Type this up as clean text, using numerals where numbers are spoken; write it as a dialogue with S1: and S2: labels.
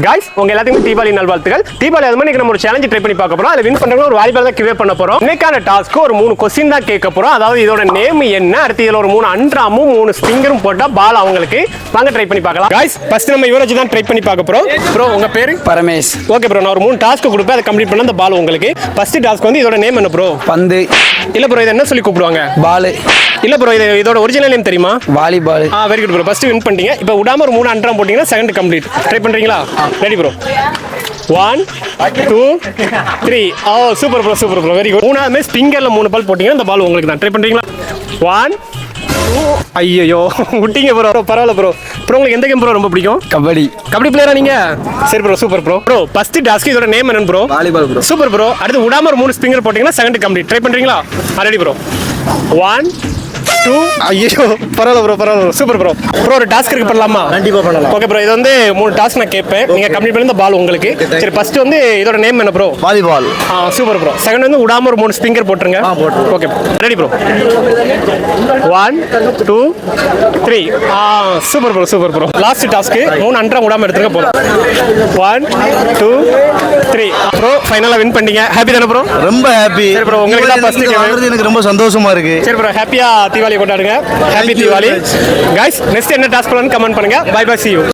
S1: Guys உங்க எல்லாத்துக்கும் தீபாவளி நல்வாழ்த்துக்கள். தீபாவளி அது மாதிரி நம்ம ஒரு சேலஞ்ச் ட்ரை பண்ணி பார்க்க போறோம். அதுல வின் பண்றவங்க ஒரு வாலிபால் தான் கிவே பண்ண போறோம். இன்னைக்கான டாஸ்க் ஒரு 3 क्वेश्चन தான் கேட்க போறோம். அதாவது இதோட நேம் என்ன, அடுத்து இதுல ஒரு 3 அண்ட்ராமும் 3 ஸ்பிங்கரும் போட்டா பால் அவங்களுக்கு. வாங்க ட்ரை பண்ணி பார்க்கலாம். गाइस ஃபர்ஸ்ட் நம்ம இவரை வச்சு தான் ட்ரை பண்ணி பார்க்க போறோம். ப்ரோ உங்க பேரு?
S2: பரமேஷ்.
S1: ஓகே ப்ரோ, நான் ஒரு 3 டாஸ்க் கொடுப்பேன், அதை கம்ப்ளீட் பண்ணா அந்த பால் உங்களுக்கு. ஃபர்ஸ்ட் டாஸ்க் வந்து இதோட நேம் என்ன ப்ரோ?
S2: பந்து.
S1: இல்ல ப்ரோ, இது என்ன சொல்லி கூப்பிடுவாங்க?
S2: பால்.
S1: இல்ல ப்ரோ, இதோட ஒரிஜினல் நேம் தெரியுமா?
S2: Volleyball.
S1: Very good bro, first win பண்ணிட்டீங்க. இப்போ விடாம ஒரு 3 அண்ட்ராம் போட்டீங்கன்னா செகண்ட் கம்ப்ளீட். ட்ரை பண்றீங்களா? Ready bro. 1 2 3. Super bro, super bro, very good. மூணாவது ஸ்பிங்கர்ல 3 பால் போட்டீங்கன்னா அந்த பால் உங்களுக்கு தான். ட்ரை பண்றீங்களா? 1 2. ஐயோ விட்டீங்க ப்ரோ. பரவாயில்ல ப்ரோ. ப்ரோ உங்களுக்கு எந்த கேம் ப்ரோ ரொம்ப பிடிக்கும்?
S2: கபடி.
S1: கபடி பிளேயரா நீங்க? சரி bro, super bro. Bro first task இதோட நேம் என்னன்னு bro?
S2: Volleyball bro.
S1: Super bro. அடுத்து விடாம ஒரு 3 ஸ்பிங்கர் போட்டீங்கன்னா செகண்ட் கம்ப்ளீட். ட்ரை பண்றீங்களா? Ready bro. 1 2. ஐயோ பரவாயில்ல ப்ரோ, பரவாயில்ல ப்ரோ, சூப்பர் ப்ரோ. ப்ரோ ஒரு டாஸ்க் இருக்கு, பண்ணலாமா?
S2: கண்டிப்பா பண்ணலாம்.
S1: ஓகே ப்ரோ, இது வந்து 3 டாஸ்க் நான் கேட்பேன், நீங்க கம்ப்ளீட் பண்ணி இந்த பால் உங்களுக்கு. சரி ஃபர்ஸ்ட் வந்து இதோட நேம் என்ன bro?
S2: Volleyball.
S1: Super bro. Second வந்து விடாம ஒரு 3 ஸ்பிங்கர் போட்டுருங்க. Okay ready bro. 1 2 3. Super bro, super bro. Last task 3 அண்ட்ரா விடாம எடுத்துங்க போதும். 1 2 3. ப்ரோ ஃபைனலா வின் பண்ணீங்க. ஹாப்பி தானே ப்ரோ?
S2: ரொம்ப ஹாப்பி.
S1: சரி ப்ரோ, உங்களுக்கு தான் ஃபர்ஸ்ட்
S2: வாங்குறது எனக்கு ரொம்ப சந்தோஷமா இருக்கு.
S1: சரி ப்ரோ, ஹாப்பியா தீபாவளி கொண்டாடுங்க. ஹாப்பி தீபாவளி. गाइस நெக்ஸ்ட் என்ன டாஸ்க் பண்ணலாம்னு கமெண்ட் பண்ணுங்க. Bye bye, see you.